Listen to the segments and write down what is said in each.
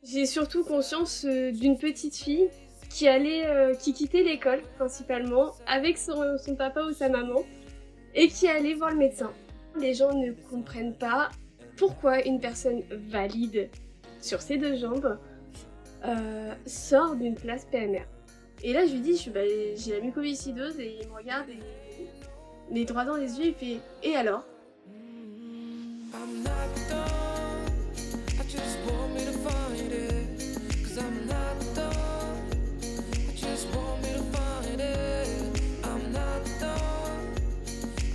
J'ai surtout conscience, d'une petite fille qui quittait l'école principalement avec son papa ou sa maman et qui allait voir le médecin. Les gens ne comprennent pas pourquoi une personne valide sur ses 2 jambes, sort d'une classe PMR. Et là je lui dis, bah, j'ai la mucoviscidose et il me regarde et les droit dans les yeux, il fait: «Et alors?» I'm not done. I just want me to find it. 'Cause I'm not done. I just want me to find it. I'm not done.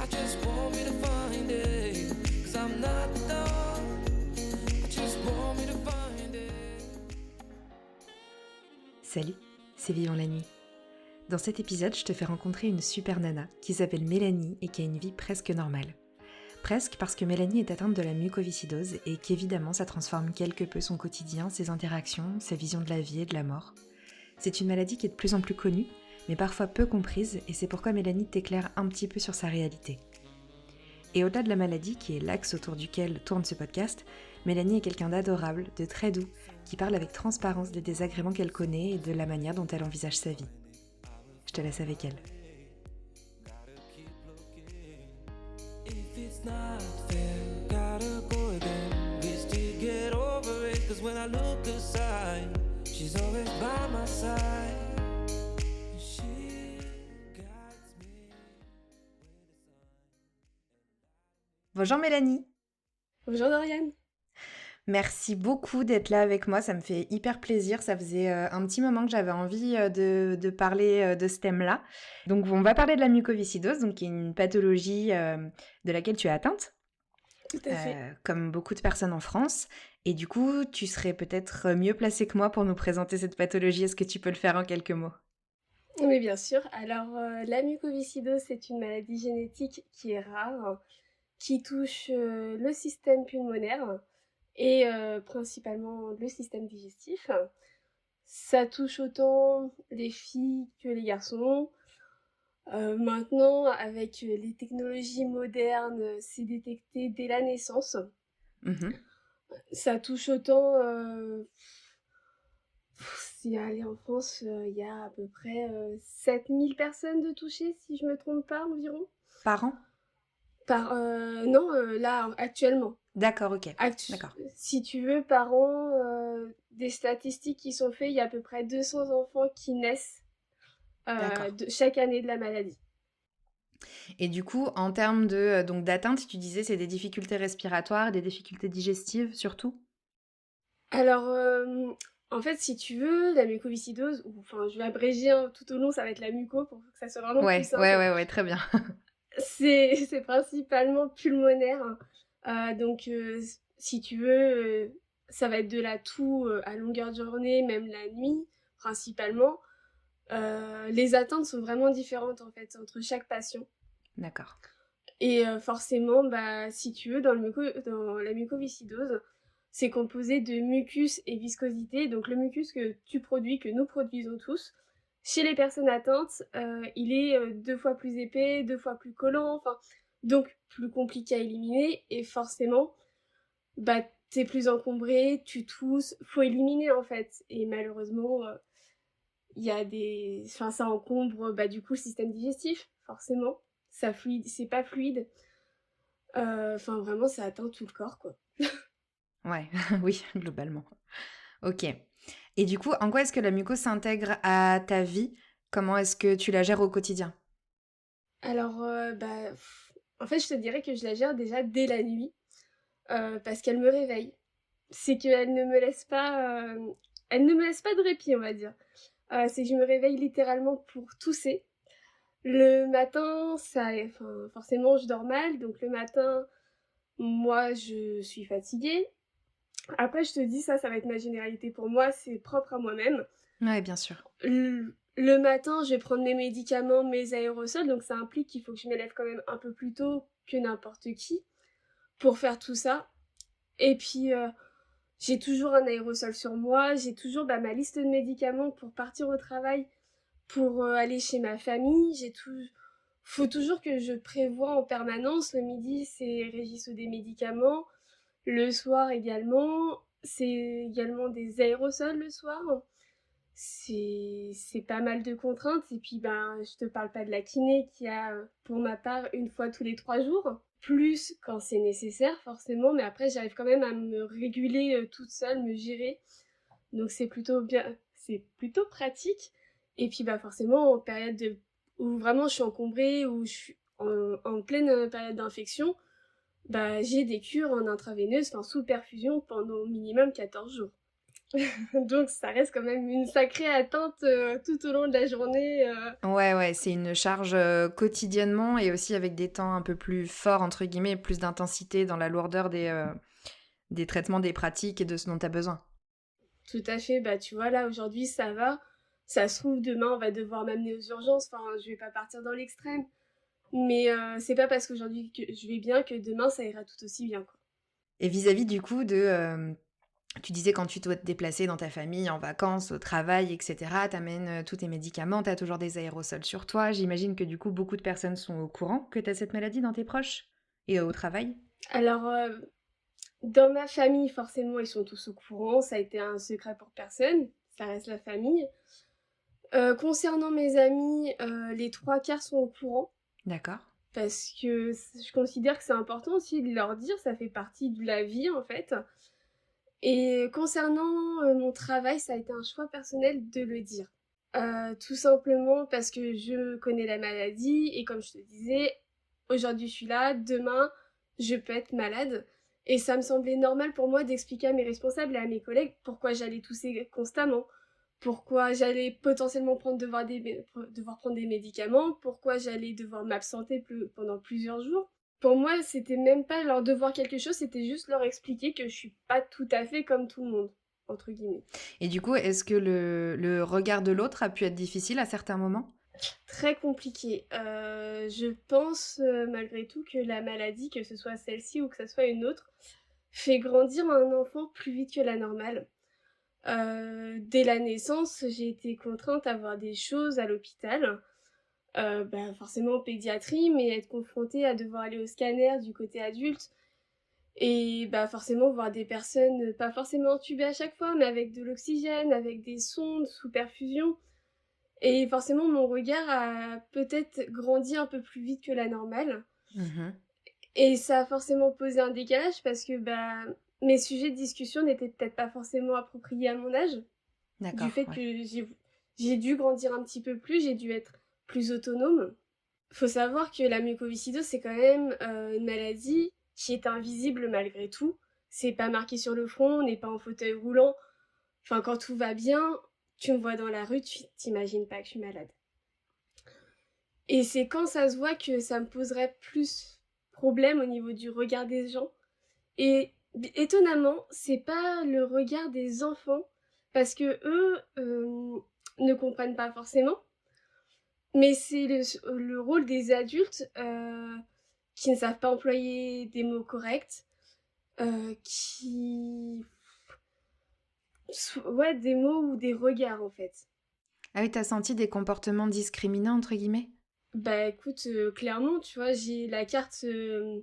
I just want me to find it. 'Cause I'm not done. I just want me to find it. Salut, c'est Vivant la nuit. Dans cet épisode, je te fais rencontrer une super nana qui s'appelle Mélanie et qui a une vie presque normale. Presque parce que Mélanie est atteinte de la mucoviscidose et qu'évidemment ça transforme quelque peu son quotidien, ses interactions, sa vision de la vie et de la mort. C'est une maladie qui est de plus en plus connue, mais parfois peu comprise, et c'est pourquoi Mélanie t'éclaire un petit peu sur sa réalité. Et au-delà de la maladie, qui est l'axe autour duquel tourne ce podcast, Mélanie est quelqu'un d'adorable, de très doux, qui parle avec transparence des désagréments qu'elle connaît et de la manière dont elle envisage sa vie. Je te laisse avec elle. If it's not fair, gotta go again. Wish to get over it. 'Cause when I look aside, she's always by my side. She guides me. Bonjour Mélanie. Bonjour Dorian. Merci beaucoup d'être là avec moi, ça me fait hyper plaisir. Ça faisait un petit moment que j'avais envie de parler de ce thème-là. Donc on va parler de la mucoviscidose, donc qui est une pathologie de laquelle tu es atteinte, Tout à fait. comme beaucoup de personnes en France. Et du coup, tu serais peut-être mieux placée que moi pour nous présenter cette pathologie. Est-ce que tu peux le faire en quelques mots? Oui, bien sûr. Alors, la mucoviscidose, c'est une maladie génétique qui est rare, qui touche, le système pulmonaire et principalement le système digestif. Ça touche autant les filles que les garçons. Maintenant, avec, les technologies modernes, c'est détecté dès la naissance. Mhm. Ça touche autant, si allez, en France, il y a à peu près, 7 000 personnes de touchées, si je me trompe pas, environ. Par an? Par non, là, actuellement. D'accord, ok. Actu D'accord. Si tu veux, par an, des statistiques qui sont faites, il y a à peu près 200 enfants qui naissent, D'accord. de chaque année de la maladie. Et du coup, en termes de donc d'atteinte, tu disais c'est des difficultés respiratoires, des difficultés digestives surtout? Alors, en fait, si tu veux, la mucoviscidose ou enfin, je vais abréger, hein, tout au long, ça va être la muco pour que ça soit vraiment plus simple. Ouais, très bien. C'est principalement pulmonaire, donc si tu veux, ça va être de la toux, à longueur de journée, même la nuit, principalement. Les atteintes sont vraiment différentes, en fait, entre chaque patient D'accord. et forcément, bah, si tu veux, dans la mucoviscidose, c'est composé de mucus et viscosité. Donc le mucus que tu produis, que nous produisons tous, chez les personnes atteintes, il est 2 fois plus épais, 2 fois plus collant, enfin, donc plus compliqué à éliminer et forcément, bah, tu plus encombré, tu tousses, faut éliminer en fait et malheureusement, il y a des enfin ça encombre, bah, du coup le système digestif, forcément. C'est pas fluide, enfin vraiment ça atteint tout le corps, quoi. Ouais, oui, globalement. Ok. Et du coup, en quoi est-ce que la mucose s'intègre à ta vie? Comment est-ce que tu la gères au quotidien? Alors, bah, en fait, je te dirais que je la gère déjà dès la nuit, parce qu'elle me réveille. C'est qu'elle ne me laisse pas, elle ne me laisse pas de répit, on va dire. C'est que je me réveille littéralement pour tousser. Le matin, enfin, forcément, je dors mal, donc le matin, moi, je suis fatiguée. Après, je te dis, ça va être ma généralité pour moi, c'est propre à moi-même. Ouais, bien sûr. Le matin, je vais prendre mes médicaments, mes aérosols, donc ça implique qu'il faut que je me lève quand même un peu plus tôt que n'importe qui pour faire tout ça. Et puis, j'ai toujours un aérosol sur moi, j'ai toujours bah, ma liste de médicaments pour partir au travail, pour aller chez ma famille. Faut toujours que je prévoie en permanence. Le midi, c'est Régis des médicaments. Le soir également. c'est également des aérosols le soir. C'est pas mal de contraintes. Et puis, ben, je te parle pas de la kiné qui a, pour ma part, une fois tous les 3 jours. Plus quand c'est nécessaire, forcément. Mais après, j'arrive quand même à me réguler toute seule, me gérer. Donc, c'est plutôt bien, c'est plutôt pratique. Et puis, bah, forcément, en période où vraiment je suis encombrée, où je suis en pleine période d'infection, bah, j'ai des cures en intraveineuse, enfin sous perfusion pendant au minimum 14 jours. Donc ça reste quand même une sacrée atteinte tout au long de la journée. Ouais, c'est une charge quotidiennement et aussi avec des temps un peu plus forts, entre guillemets, plus d'intensité dans la lourdeur des traitements, des pratiques et de ce dont tu as besoin. Tout à fait, bah tu vois là aujourd'hui ça va. Ça se trouve demain on va devoir m'amener aux urgences, enfin je vais pas partir dans l'extrême. Mais c'est pas parce qu'aujourd'hui que je vais bien que demain ça ira tout aussi bien, quoi. Et vis-à-vis du coup de... tu disais quand tu dois te déplacer dans ta famille, en vacances, au travail, etc., t'amènes tous tes médicaments, t'as toujours des aérosols sur toi. J'imagine que du coup, beaucoup de personnes sont au courant que t'as cette maladie dans tes proches et au travail. Alors dans ma famille forcément ils sont tous au courant, ça a été un secret pour personne, ça reste la famille. Concernant mes amis, les 3 quarts sont au courant. D'accord. Parce que je considère que c'est important aussi de leur dire, ça fait partie de la vie en fait. Et concernant mon travail, ça a été un choix personnel de le dire. Tout simplement parce que je connais la maladie et comme je te disais, aujourd'hui je suis là, demain je peux être malade. Et ça me semblait normal pour moi d'expliquer à mes responsables et à mes collègues pourquoi j'allais tousser constamment, pourquoi j'allais potentiellement devoir prendre des médicaments, pourquoi j'allais devoir m'absenter pendant plusieurs jours. Pour moi, c'était même pas leur devoir quelque chose, c'était juste leur expliquer que je suis pas tout à fait comme tout le monde, entre guillemets. Et du coup, est-ce que le regard de l'autre a pu être difficile à certains moments? Très compliqué. Je pense malgré tout que la maladie, que ce soit celle-ci ou que ce soit une autre, fait grandir un enfant plus vite que la normale. Dès la naissance, j'ai été contrainte à voir des choses à l'hôpital. Bah, forcément en pédiatrie, mais être confrontée à devoir aller au scanner du côté adulte et bah, forcément voir des personnes, pas forcément entubées à chaque fois, mais avec de l'oxygène, avec des sondes sous perfusion. Et forcément, mon regard a peut-être grandi un peu plus vite que la normale. Mhm. Et ça a forcément posé un décalage parce que bah, mes sujets de discussion n'étaient peut-être pas forcément appropriés à mon âge. Du D'accord, fait ouais. que j'ai dû grandir un petit peu plus, j'ai dû être plus autonome. Faut savoir que la mucoviscidose, c'est quand même une maladie qui est invisible malgré tout. C'est pas marqué sur le front, on n'est pas en fauteuil roulant. Enfin, quand tout va bien, tu me vois dans la rue, tu t'imagines pas que je suis malade. Et c'est quand ça se voit que ça me poserait plus problème au niveau du regard des gens. Et étonnamment, c'est pas le regard des enfants, parce que eux ne comprennent pas forcément. Mais c'est le rôle des adultes qui ne savent pas employer des mots corrects, qui... Ouais, des mots ou des regards en fait. Ah oui, t'as senti des comportements discriminants, entre guillemets? Bah écoute, clairement, tu vois, j'ai la carte... euh,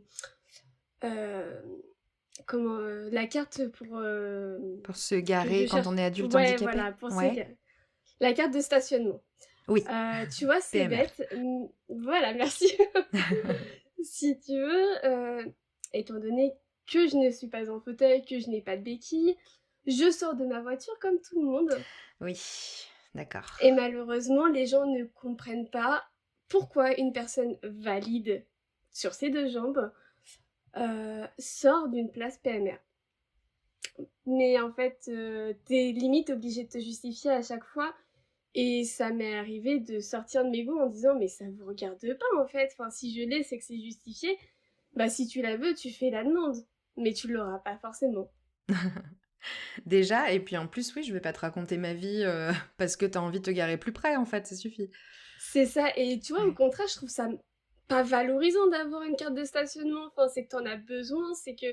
la carte Pour se que garer je quand cherche. on est adulte Ouais, handicapé? voilà, pour Ouais. la carte de stationnement. Oui, Tu vois, c'est PMR. bête. Voilà, merci. Si tu veux, étant donné que je ne suis pas en fauteuil, que je n'ai pas de béquille, je sors de ma voiture comme tout le monde. Oui, d'accord. Et malheureusement, les gens ne comprennent pas pourquoi une personne valide sur ses 2 jambes sort d'une place PMR. Mais en fait, t'es limite obligé de te justifier à chaque fois. Et ça m'est arrivé de sortir de mes gonds en disant mais ça vous regarde pas en fait. Enfin, si je l'ai, c'est que c'est justifié. Bah si tu la veux, tu fais la demande. Mais tu l'auras pas forcément. Déjà, et puis en plus, oui, je vais pas te raconter ma vie parce que t'as envie de te garer plus près, en fait, ça suffit. C'est ça. Et tu vois, au Ouais. contraire, je trouve ça pas valorisant d'avoir une carte de stationnement. Enfin, c'est que t'en as besoin, c'est que...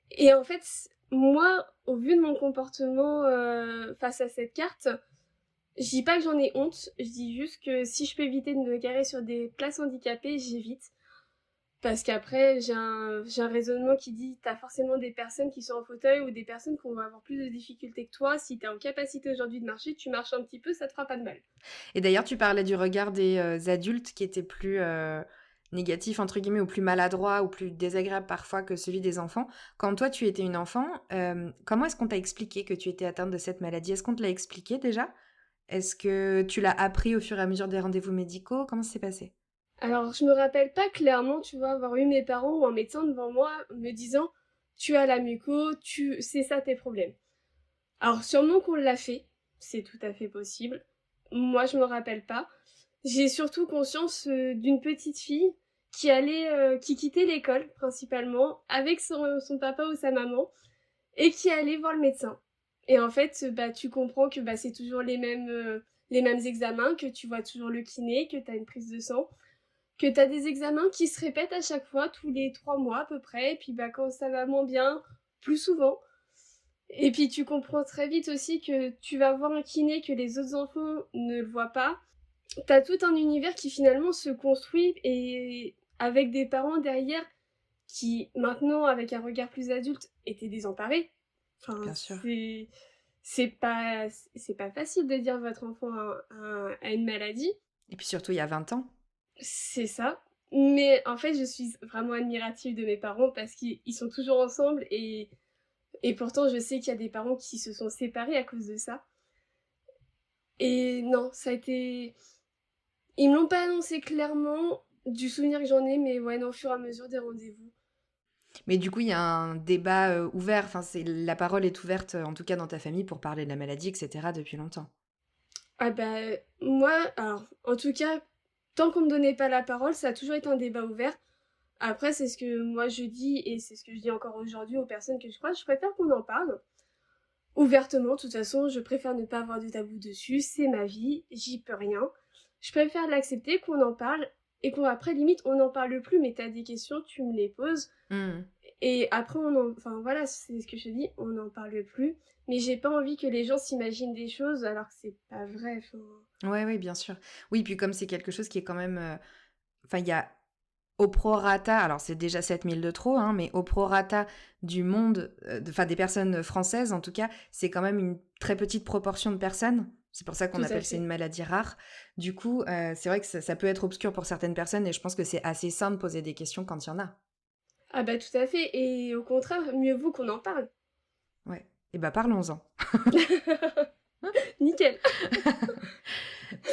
Et en fait, moi, au vu de mon comportement face à cette carte, je dis pas que j'en ai honte, je dis juste que si je peux éviter de me garer sur des places handicapées, j'évite. Parce qu'après, j'ai un raisonnement qui dit t'as forcément des personnes qui sont en fauteuil ou des personnes qui vont avoir plus de difficultés que toi. Si t'es en capacité aujourd'hui de marcher, tu marches un petit peu, ça te fera pas de mal. Et d'ailleurs, tu parlais du regard des adultes qui était plus négatif, entre guillemets, ou plus maladroit, ou plus désagréable parfois que celui des enfants. Quand toi, tu étais une enfant, comment est-ce qu'on t'a expliqué que tu étais atteinte de cette maladie? Est-ce qu'on te l'a expliqué déjà? Est-ce que tu l'as appris au fur et à mesure des rendez-vous médicaux? Comment ça s'est passé? Alors, je me rappelle pas clairement, tu vois, avoir eu mes parents ou un médecin devant moi me disant tu as la muco, c'est ça tes problèmes. Alors, sûrement qu'on l'a fait, c'est tout à fait possible. Moi, je me rappelle pas. J'ai surtout conscience d'une petite fille qui quittait l'école principalement avec son papa ou sa maman et qui allait voir le médecin. Et en fait, bah, tu comprends que bah, c'est toujours les mêmes examens, que tu vois toujours le kiné, que tu as une prise de sang, que tu as des examens qui se répètent à chaque fois, tous les 3 mois à peu près, et puis bah, quand ça va moins bien, plus souvent. Et puis tu comprends très vite aussi que tu vas voir un kiné que les autres enfants ne le voient pas. T'as tout un univers qui finalement se construit et avec des parents derrière qui, maintenant, avec un regard plus adulte, étaient désemparés. Enfin, Bien sûr. c'est pas, c'est pas facile de dire votre enfant a une maladie. Et puis surtout, il y a 20 ans. C'est ça. Mais en fait, je suis vraiment admirative de mes parents parce qu'ils sont toujours ensemble et pourtant, je sais qu'il y a des parents qui se sont séparés à cause de ça. Et non, ça a été. Ils me l'ont pas annoncé clairement du souvenir que j'en ai, mais ouais, non, au fur et à mesure des rendez-vous. Mais du coup, il y a un débat ouvert, enfin, la parole est ouverte, en tout cas dans ta famille, pour parler de la maladie, etc., depuis longtemps. Ah bah, moi, alors, en tout cas, tant qu'on me donnait pas la parole, ça a toujours été un débat ouvert. Après, c'est ce que moi je dis et c'est ce que je dis encore aujourd'hui aux personnes que je croise. Je préfère qu'on en parle ouvertement. De toute façon, je préfère ne pas avoir de tabou dessus. C'est ma vie, j'y peux rien. Je préfère l'accepter, qu'on en parle et qu'on après limite on n'en parle plus. Mais t'as des questions, tu me les poses. Hmm. Et après, enfin voilà, c'est ce que je te dis, on n'en parle plus. Mais j'ai pas envie que les gens s'imaginent des choses alors que c'est pas vrai. Enfin, Ouais, oui, bien sûr. Oui, puis comme c'est quelque chose qui est quand même... Enfin, il y a au prorata, alors c'est déjà 7000 de trop, hein, mais au prorata du monde, enfin des personnes françaises en tout cas, c'est quand même une très petite proportion de personnes. C'est pour ça qu'on tout à appelle ça une fait. maladie rare. Du coup, c'est vrai que ça peut être obscur pour certaines personnes et je pense que c'est assez sain de poser des questions quand il y en a. Ah bah tout à fait. Et au contraire, mieux vaut qu'on en parle. Ouais. Et bah parlons-en. Nickel.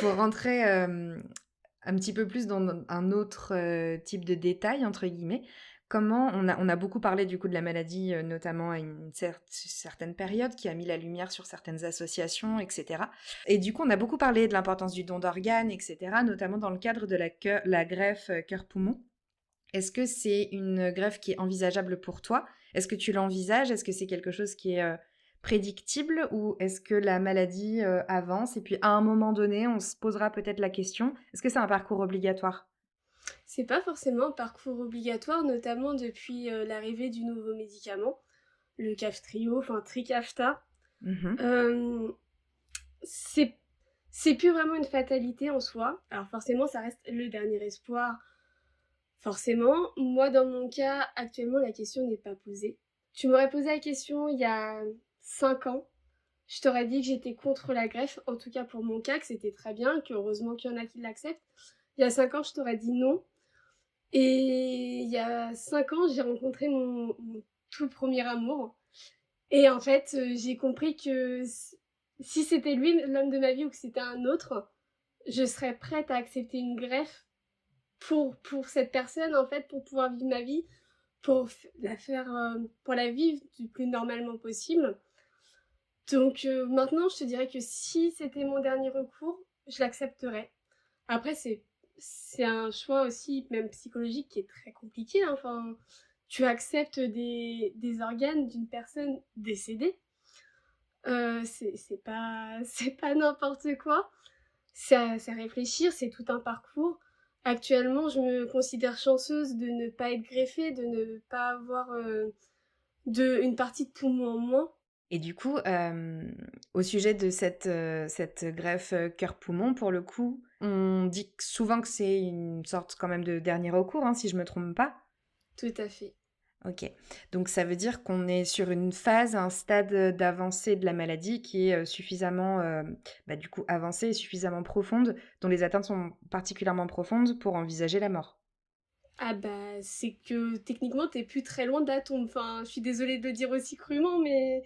Pour rentrer un petit peu plus dans un autre type de détail, entre guillemets, comment on a beaucoup parlé du coup de la maladie, notamment à une certaine période, qui a mis la lumière sur certaines associations, etc. Et du coup, on a beaucoup parlé de l'importance du don d'organes, etc., notamment dans le cadre de la greffe cœur-poumon. Est-ce que c'est une greffe qui est envisageable pour toi? Est-ce que tu l'envisages? Est-ce que c'est quelque chose qui est prédictible ou est-ce que la maladie avance et puis à un moment donné, on se posera peut-être la question, est-ce que c'est un parcours obligatoire? C'est pas forcément un parcours obligatoire, notamment depuis l'arrivée du nouveau médicament, le Kaftrio, enfin Trikafta. Mhm. Euh, c'est c'est plus vraiment une fatalité en soi. Alors forcément, ça reste le dernier espoir. Forcément, moi dans mon cas, actuellement, la question n'est pas posée. Tu m'aurais posé la question il y a 5 ans. Je t'aurais dit que j'étais contre la greffe, en tout cas pour mon cas, que c'était très bien, que heureusement qu'il y en a qui l'acceptent. Il y a 5 ans, je t'aurais dit non. Et il y a 5 ans, j'ai rencontré mon tout premier amour. Et en fait, j'ai compris que si c'était lui, l'homme de ma vie, ou que c'était un autre, je serais prête à accepter une greffe pour cette personne, en fait, pour pouvoir vivre ma vie, pour la vivre du plus normalement possible. Donc maintenant, je te dirais que si c'était mon dernier recours, je l'accepterais. Après, c'est un choix aussi, même psychologique, qui est très compliqué, hein. Enfin, tu acceptes des organes d'une personne décédée. C'est pas n'importe quoi. C'est à réfléchir, c'est tout un parcours. Actuellement, je me considère chanceuse de ne pas être greffée, de ne pas avoir une partie de poumon en moins. Et du coup, au sujet de cette greffe cœur-poumon, pour le coup, On dit souvent que c'est une sorte quand même de dernier recours, hein, si je me trompe pas. Tout à fait. Ok. Donc ça veut dire qu'on est sur une phase, un stade d'avancée de la maladie qui est suffisamment, du coup, avancée et suffisamment profonde, dont les atteintes sont particulièrement profondes pour envisager la mort. Ah bah, c'est que techniquement, t'es plus très loin de la tombe. Enfin, je suis désolée de le dire aussi crûment, mais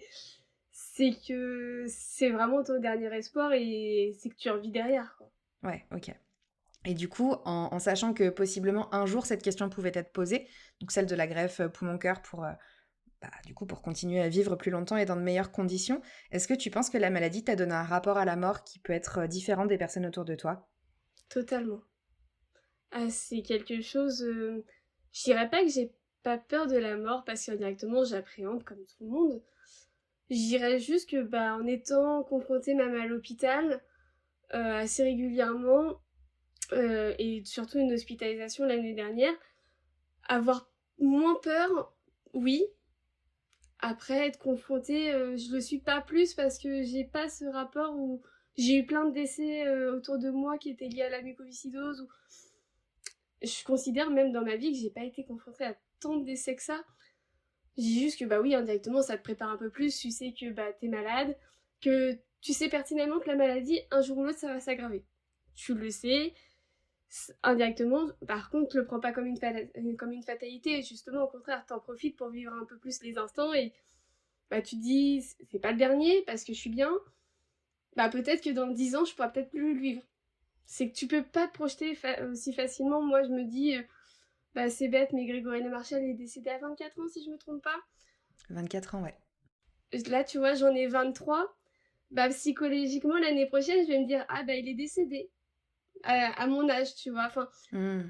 c'est que c'est vraiment ton dernier espoir et c'est que tu revis derrière, quoi. Ouais, ok. Et du coup, en sachant que possiblement un jour cette question pouvait être posée, donc celle de la greffe poumon-cœur pour, du coup, pour continuer à vivre plus longtemps et dans de meilleures conditions, est-ce que tu penses que la maladie t'a donné un rapport à la mort qui peut être différent des personnes autour de toi? Totalement. Ah, c'est quelque chose. Je dirais pas que j'ai pas peur de la mort parce qu'indirectement j'appréhende comme tout le monde. Je dirais juste que bah, en étant confrontée même à l'hôpital assez régulièrement et surtout une hospitalisation l'année dernière, avoir moins peur, oui. Après être confrontée, je le suis pas plus parce que j'ai pas ce rapport où j'ai eu plein de décès autour de moi qui étaient liés à la mucoviscidose. Je considère même dans ma vie que j'ai pas été confrontée à tant de décès que ça. Je dis juste que bah oui, indirectement, ça te prépare un peu plus. Tu sais que bah t'es malade, que tu sais pertinemment que la maladie, un jour ou l'autre, ça va s'aggraver. Tu le sais. Indirectement, par contre, le prends pas comme comme une fatalité. Justement, au contraire, t'en profites pour vivre un peu plus les instants et bah tu te dis, c'est pas le dernier parce que je suis bien. Bah peut-être que dans 10 ans, je pourrais peut-être plus le vivre. C'est que tu peux pas te projeter aussi facilement. Moi, je me dis, bah c'est bête, mais Grégory Le Marchal est décédé à 24 ans, si je me trompe pas. 24 ans, ouais. Là, tu vois, j'en ai 23. Bah psychologiquement, l'année prochaine, je vais me dire, ah bah il est décédé à mon âge, tu vois. Enfin, Hmm.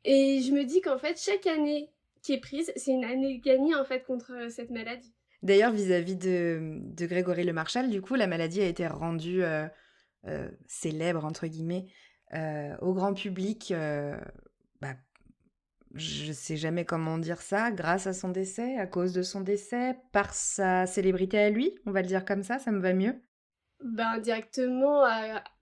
et je me dis qu'en fait, chaque année qui est prise, c'est une année gagnée en fait contre cette maladie. D'ailleurs, vis-à-vis de Grégory Le Marchal, du coup, la maladie a été rendue célèbre, entre guillemets, au grand public. Bah, je sais jamais comment dire ça, grâce à son décès, à cause de son décès, par sa célébrité à lui, on va le dire comme ça me va mieux. Ben, directement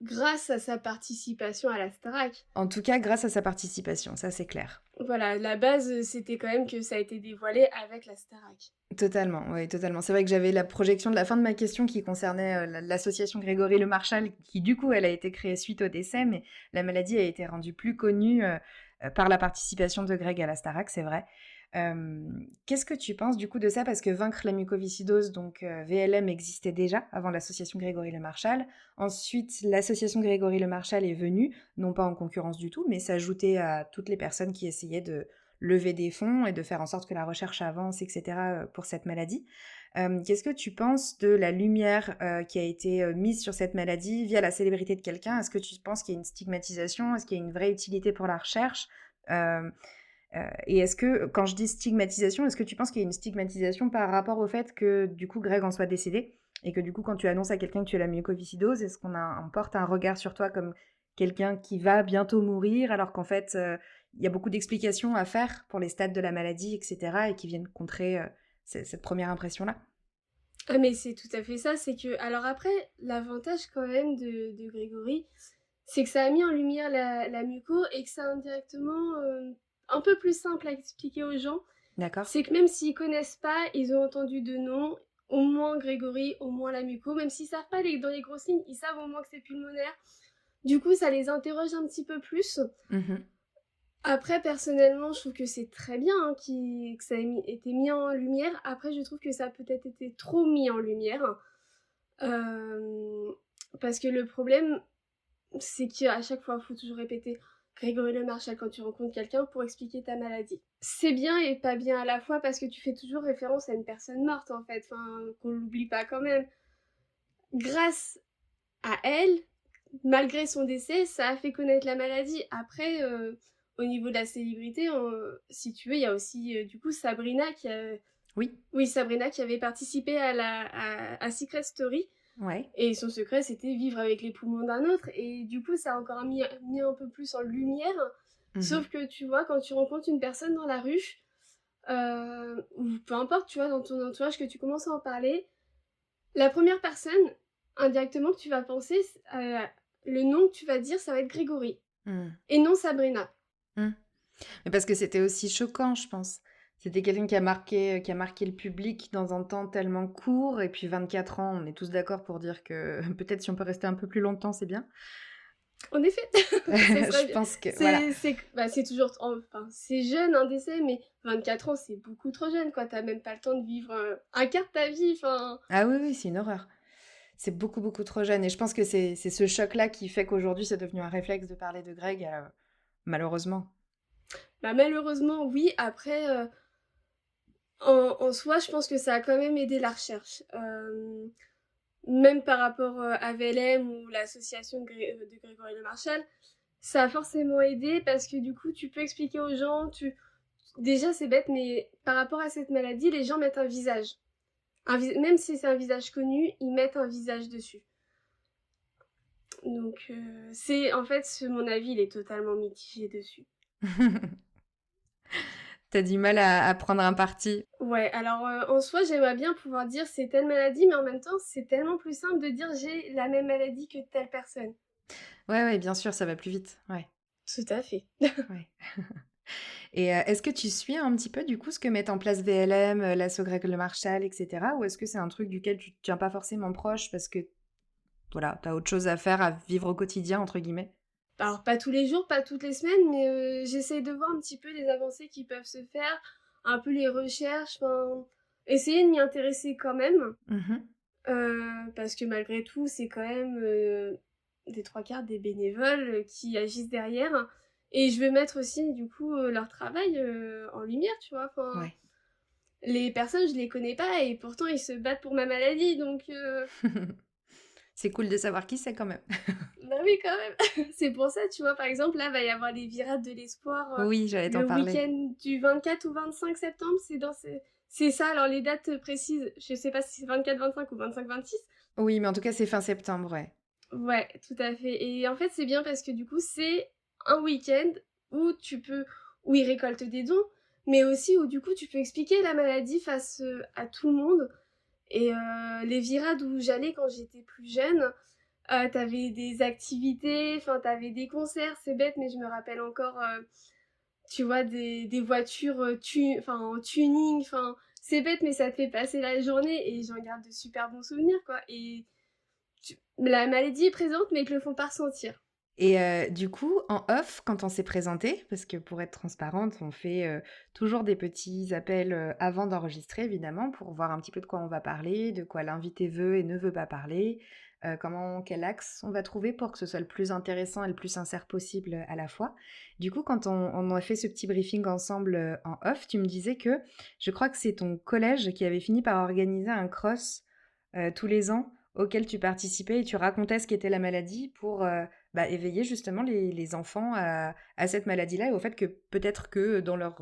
grâce à sa participation à la Starac. En tout cas, grâce à sa participation, ça c'est clair. Voilà, la base, c'était quand même que ça a été dévoilé avec la Starac. Totalement, oui, totalement. C'est vrai que j'avais la projection de la fin de ma question qui concernait l'association Grégory Le Marchal, qui du coup, elle a été créée suite au décès, mais la maladie a été rendue plus connue par la participation de Greg à la Starac, c'est vrai. Qu'est-ce que tu penses du coup de ça? Parce que vaincre la mucoviscidose, donc VLM existait déjà avant l'association Grégory Le Marchal. Ensuite, l'association Grégory Le Marchal est venue, non pas en concurrence du tout, mais s'ajouter à toutes les personnes qui essayaient de lever des fonds et de faire en sorte que la recherche avance, etc. Pour cette maladie. Qu'est-ce que tu penses de la lumière qui a été mise sur cette maladie via la célébrité de quelqu'un? Est-ce que tu penses qu'il y a une stigmatisation? Est-ce qu'il y a une vraie utilité pour la recherche? Euh, et est-ce que, quand je dis stigmatisation, est-ce que tu penses qu'il y a une stigmatisation par rapport au fait que, du coup, Greg en soit décédé et que, du coup, quand tu annonces à quelqu'un que tu as la mucoviscidose, est-ce on porte un regard sur toi comme quelqu'un qui va bientôt mourir alors qu'en fait, il y a beaucoup d'explications à faire pour les stades de la maladie, etc. et qui viennent contrer cette première impression-là? Ah mais c'est tout à fait ça, c'est que... Alors après, l'avantage quand même de Grégory, c'est que ça a mis en lumière la muco et que c'est indirectement un peu plus simple à expliquer aux gens. D'accord. C'est que même s'ils connaissent pas, ils ont entendu de nom, au moins Grégory, au moins la muco, même s'ils savent pas dans les grosses lignes, ils savent au moins que c'est pulmonaire. Du coup, ça les interroge un petit peu plus. Mhm. Après, personnellement, je trouve que c'est très bien hein, que ça ait été mis en lumière. Après, je trouve que ça a peut-être été trop mis en lumière. Euh, Parce que le problème, c'est qu'à chaque fois, il faut toujours répéter Grégory Le Marchal quand tu rencontres quelqu'un pour expliquer ta maladie. C'est bien et pas bien à la fois parce que tu fais toujours référence à une personne morte en fait, enfin, qu'on l'oublie pas quand même. Grâce à elle, malgré son décès, ça a fait connaître la maladie. Après, au niveau de la célébrité, si tu veux, il y a aussi du coup Sabrina Oui. Oui, Sabrina qui avait participé à Secret Story. Ouais. Et son secret, c'était vivre avec les poumons d'un autre. Et du coup, ça a encore mis un peu plus en lumière. Mhm. Sauf que tu vois, quand tu rencontres une personne dans la rue, ou peu importe, tu vois, dans ton entourage, que tu commences à en parler, la première personne, indirectement, que tu vas penser, le nom que tu vas dire, ça va être Grégory Hmm. et non Sabrina. Hmm. Mais parce que c'était aussi choquant, je pense. C'était quelqu'un qui a marqué le public dans un temps tellement court. Et puis 24 ans, on est tous d'accord pour dire que peut-être si on peut rester un peu plus longtemps, c'est bien. En effet, ça serait Je bien. pense que, voilà. C'est toujours, enfin, c'est jeune un décès, mais 24 ans, c'est beaucoup trop jeune, quoi. T'as même pas le temps de vivre un quart de ta vie, enfin. Ah oui, oui, c'est une horreur. C'est beaucoup, beaucoup trop jeune. Et je pense que c'est ce choc-là qui fait qu'aujourd'hui, c'est devenu un réflexe de parler de Greg, malheureusement. Bah, malheureusement, oui. Après, en soi, je pense que ça a quand même aidé la recherche. Même par rapport à VLM ou l'association de Grégory Le Marchal, ça a forcément aidé parce que du coup, tu peux expliquer aux gens, déjà c'est bête, mais par rapport à cette maladie, les gens mettent un visage. Même si c'est un visage connu, ils mettent un visage dessus. Donc, en fait, mon avis, il est totalement mitigé dessus. T'as du mal à prendre un parti. Ouais, alors en soi, j'aimerais bien pouvoir dire c'est telle maladie, mais en même temps, c'est tellement plus simple de dire j'ai la même maladie que telle personne. Ouais, ouais, bien sûr, ça va plus vite. Ouais, Tout à fait. ouais. Et est-ce que tu suis un petit peu, du coup, ce que met en place VLM, l'asso Greg Le Marchal, etc. Ou est-ce que c'est un truc duquel tu te tiens pas forcément proche parce que, voilà, t'as autre chose à faire, à vivre au quotidien, entre guillemets? Alors, pas tous les jours, pas toutes les semaines, mais j'essaye de voir un petit peu les avancées qui peuvent se faire, un peu les recherches, enfin, essayer de m'y intéresser quand même, Mhm. parce que malgré tout, c'est quand même des trois quarts des bénévoles qui agissent derrière, et je veux mettre aussi, du coup, leur travail en lumière, tu vois, enfin, Ouais. les personnes, je les connais pas, et pourtant, ils se battent pour ma maladie, donc... C'est cool de savoir qui c'est quand même. Bah oui, quand même. C'est pour ça, tu vois, par exemple, là, va y avoir les Virades de l'Espoir Oui, j'allais t'en le parler. week-end du 24 ou 25 septembre. C'est ça, alors les dates précises, je sais pas si c'est 24-25 ou 25-26. Oui, mais en tout cas, c'est fin septembre, ouais. Ouais, tout à fait. Et en fait, c'est bien parce que du coup, c'est un week-end où où ils récoltent des dons, mais aussi où du coup, tu peux expliquer la maladie face à tout le monde. Et les virades où j'allais quand j'étais plus jeune, t'avais des activités, enfin t'avais des concerts, c'est bête, mais je me rappelle encore, tu vois, des voitures en tuning, enfin c'est bête, mais ça te fait passer la journée et j'en garde de super bons souvenirs, quoi. Et la maladie est présente, mais ils te le font pas ressentir. Et du coup, en off, quand on s'est présenté, parce que pour être transparente, on fait toujours des petits appels avant d'enregistrer, évidemment, pour voir un petit peu de quoi on va parler, de quoi l'invité veut et ne veut pas parler, quel axe on va trouver pour que ce soit le plus intéressant et le plus sincère possible à la fois. Du coup, quand on a fait ce petit briefing ensemble en off, tu me disais que je crois que c'est ton collège qui avait fini par organiser un cross tous les ans auquel tu participais et tu racontais ce qu'était la maladie pour éveiller justement les enfants à cette maladie-là et au fait que peut-être que dans leur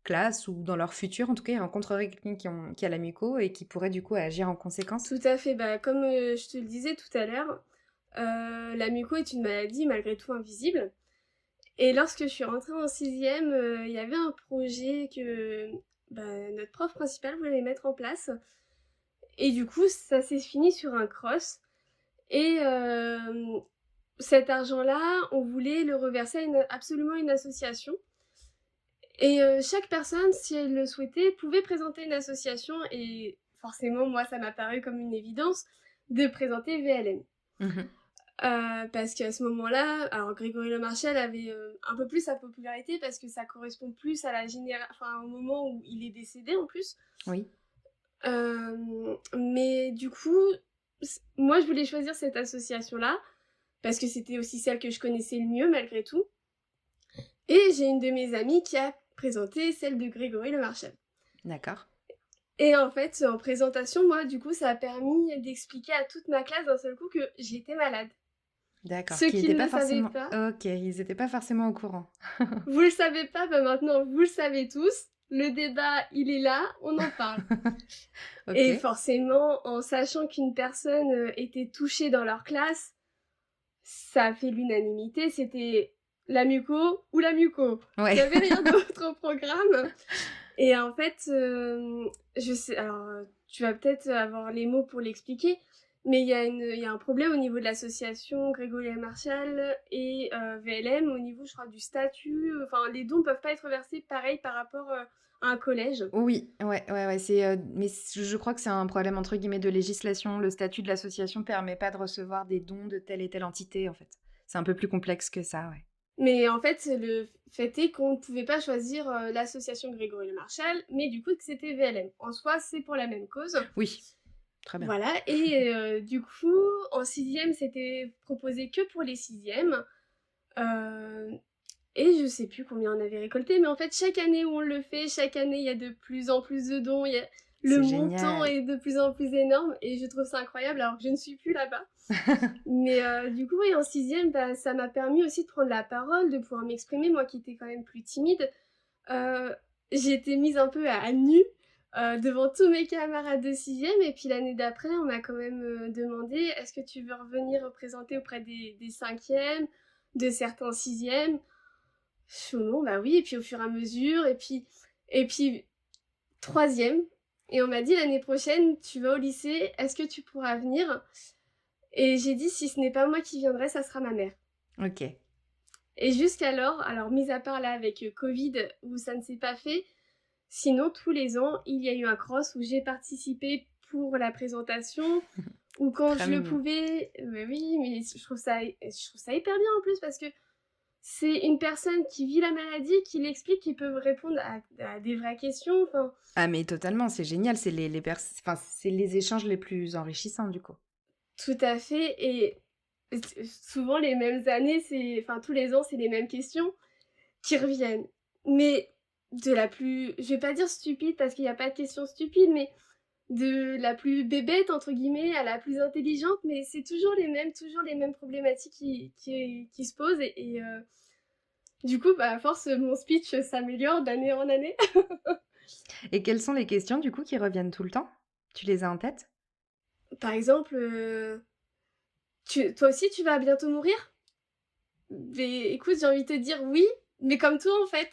classe ou dans leur futur, en tout cas, ils rencontreraient quelqu'un qui a la muco et qui pourrait du coup agir en conséquence. Tout à fait, bah, comme je te le disais tout à l'heure, la muco est une maladie malgré tout invisible. Et lorsque je suis rentrée en sixième, il y avait un projet que notre prof principal voulait mettre en place. Et du coup, ça s'est fini sur un cross. Et cet argent-là, on voulait le reverser à absolument une association. Et chaque personne, si elle le souhaitait, pouvait présenter une association. Et forcément, moi, ça m'a paru comme une évidence de présenter VLM. Mhm. Parce qu'à ce moment-là, alors Grégory Le Marchal avait un peu plus sa popularité parce que ça correspond plus à au moment où il est décédé en plus. Oui. Mais du coup, moi je voulais choisir cette association-là parce que c'était aussi celle que je connaissais le mieux malgré tout. Et j'ai une de mes amies qui a présenté celle de Grégory Le Marchal. D'accord. Et en fait, en présentation, moi, du coup, ça a permis d'expliquer à toute ma classe d'un seul coup que j'étais malade. D'accord. Ceux Qui qui n'étaient ne le pas savaient forcément. pas, Ok, ils n'étaient pas forcément au courant. vous le savez pas, bah maintenant vous le savez tous. Le débat, il est là, on en parle. Ok. Et forcément, en sachant qu'une personne était touchée dans leur classe, ça a fait l'unanimité, c'était la muco ou la muco. Il Ouais. n'y avait rien d'autre au programme. Et en fait, je sais, alors tu vas peut-être avoir les mots pour l'expliquer, Mais il y a un problème au niveau de l'association Grégory Marshall et VLM au niveau, je crois, du statut. Enfin, les dons peuvent pas être versés pareil par rapport à un collège. Oui, ouais, mais je crois que c'est un problème entre guillemets de législation. Le statut de l'association permet pas de recevoir des dons de telle et telle entité, en fait. C'est un peu plus complexe que ça, ouais. Mais en fait, le fait est qu'on ne pouvait pas choisir l'association Grégory Le Marchal, mais du coup que c'était VLM. En soi, c'est pour la même cause. Oui, très bien. Voilà, et du coup, en sixième, c'était proposé que pour les sixièmes. Euh, et je sais plus combien on avait récolté, mais en fait, chaque année où on le fait, chaque année, il y a de plus en plus de dons. Le C'est montant génial. est de plus en plus énorme, et je trouve ça incroyable, alors que je ne suis plus là-bas. Mais du coup, oui, en sixième, bah, ça m'a permis aussi de prendre la parole, de pouvoir m'exprimer, moi qui étais quand même plus timide. J'ai été mise un peu à nu devant tous mes camarades de sixième, et puis l'année d'après, on m'a quand même demandé est-ce que tu veux revenir représenter auprès des cinquièmes, de certains sixièmes. Je suis non, bah oui, et puis au fur et à mesure, et puis troisième, et on m'a dit l'année prochaine, tu vas au lycée, est-ce que tu pourras venir? Et j'ai dit, si ce n'est pas moi qui viendrai, ça sera ma mère. Ok. Et jusqu'alors, alors mis à part là avec Covid où ça ne s'est pas fait, sinon tous les ans, il y a eu un cross où j'ai participé pour la présentation, ou quand Très je le mignon. pouvais, mais oui, mais je trouve ça hyper bien en plus parce que c'est une personne qui vit la maladie, qui l'explique, qui peut répondre à des vraies questions. Enfin, Ah, mais totalement, c'est génial. C'est enfin, c'est les échanges les plus enrichissants, du coup. tout à fait. Et souvent les mêmes années, enfin tous les ans, c'est les mêmes questions qui reviennent. Mais de la plus, je vais pas dire stupide parce qu'il n'y a pas de question stupide, mais de la plus bébête entre guillemets à la plus intelligente, mais c'est toujours les mêmes problématiques qui se posent et du coup, bah, à force, mon speech s'améliore d'année en année. Et quelles sont les questions, du coup, qui reviennent tout le temps? Tu les as en tête? Par exemple, toi aussi tu vas bientôt mourir? Mais écoute, j'ai envie de te dire oui, mais comme toi en fait.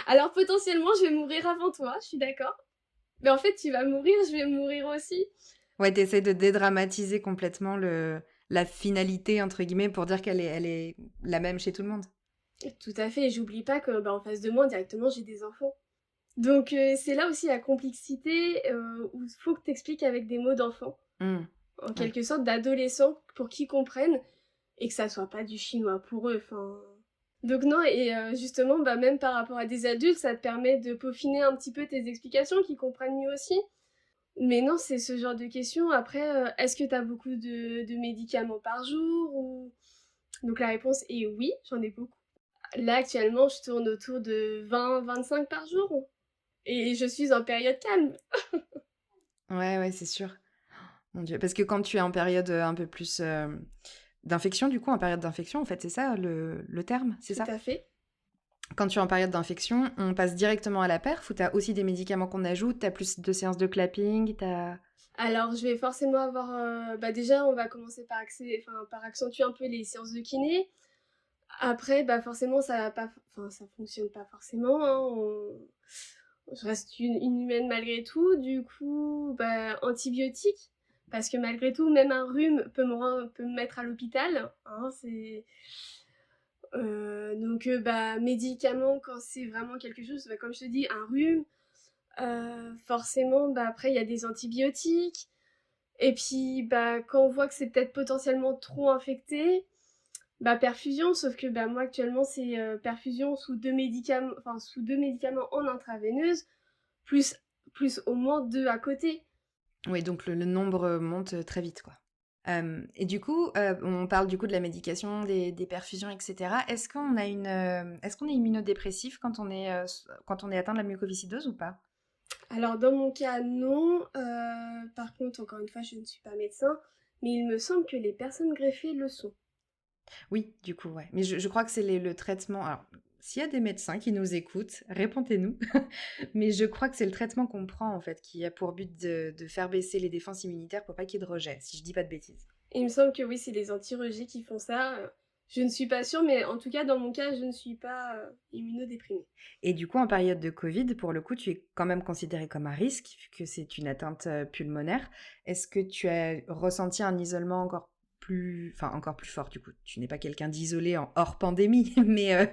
Alors potentiellement, je vais mourir avant toi, je suis d'accord. Mais en fait, tu vas mourir, je vais mourir aussi. Ouais, t'essaies de dédramatiser complètement la finalité, entre guillemets, pour dire elle est la même chez tout le monde. Tout à fait, et j'oublie pas que bah, en face de moi, directement, j'ai des enfants. Donc c'est là aussi la complexité où il faut que tu expliques avec des mots d'enfant, Mmh. en Ouais. quelque sorte d'adolescents, pour qu'ils comprennent et que ça soit pas du chinois pour eux. Enfin... Donc non, et justement, bah, même par rapport à des adultes, ça te permet de peaufiner un petit peu tes explications, qu'ils comprennent mieux aussi. Mais non, c'est ce genre de questions. Après, est-ce que tu as beaucoup de médicaments par jour ou... Donc la réponse est oui, j'en ai beaucoup. Là, actuellement, je tourne autour de 20-25 par jour. Et je suis en période calme. Ouais, c'est sûr. Mon Dieu. Parce que quand tu es en période un peu plus d'infection, du coup, en période d'infection, en fait, c'est ça le terme, c'est Tout ça? à fait. Quand tu es en période d'infection, on passe directement à la perf ou t'as aussi des médicaments qu'on ajoute, t'as plus de séances de clapping, t'as... Alors, je vais forcément avoir... bah déjà, on va commencer par accentuer un peu les séances de kiné. Après, bah forcément, ça va pas... Enfin, ça fonctionne pas forcément. Hein. Je reste une humaine malgré tout. Du coup, bah, antibiotiques. Parce que malgré tout, même un rhume peut me mettre à l'hôpital. Hein, c'est... donc, bah, médicaments, quand c'est vraiment quelque chose, bah, comme je te dis, un rhume, forcément, bah, après, il y a des antibiotiques. Et puis, bah, quand on voit que c'est peut-être potentiellement trop infecté, bah, perfusion, sauf que bah, moi, actuellement, c'est perfusion sous deux médicaments en intraveineuse, plus, plus au moins deux à côté. Oui, donc le nombre monte très vite, quoi. Et du coup, on parle du coup de la médication, des perfusions, etc. Est-ce qu'on est immunodépressif quand on est atteint de la mucoviscidose ou pas? Alors, dans mon cas, non. Par contre, encore une fois, je ne suis pas médecin, mais il me semble que les personnes greffées le sont. Oui, du coup, ouais. Mais je crois que c'est le traitement. Alors, s'il y a des médecins qui nous écoutent, répondez-nous. Mais je crois que c'est le traitement qu'on prend, en fait, qui a pour but de faire baisser les défenses immunitaires pour pas qu'il y ait de rejet, si je dis pas de bêtises. Et il me semble que oui, c'est les anti-rejets qui font ça. Je ne suis pas sûre, mais en tout cas, dans mon cas, je ne suis pas immunodéprimée. Et du coup, en période de Covid, pour le coup, tu es quand même considérée comme à risque, vu que c'est une atteinte pulmonaire. Est-ce que tu as ressenti un isolement encore plus fort, du coup? Tu n'es pas quelqu'un d'isolé en hors pandémie, mais